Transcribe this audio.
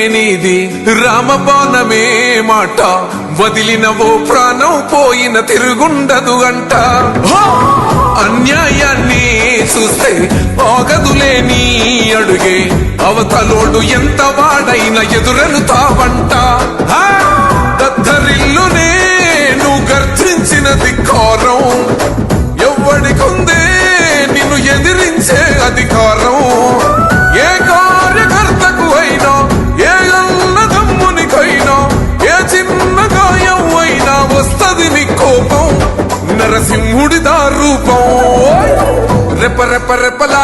నీది రామబాణమే మాట వదిలినవో ప్రాణం పోయిన తిరుగుండదు అంట అన్యాయాన్ని చూస్తే ఆగదులే నీ అడుగే అవతలోడు ఎంత వాడైన ఎదురెలుతావంట దద్దరిల్లునే నువ్వు గర్జించిన ధిక్కారం ఎవ్వడికుందే నిన్ను ఎదిరించే అధికారం ఏ కార్యకర్తకు అయినా ఏ అన్నదమ్మునికైనా ఏ చిన్న గాయం అయినా వస్తది నీ కోపం నరసింహుడిదా రూపం రెప రెప రెపలా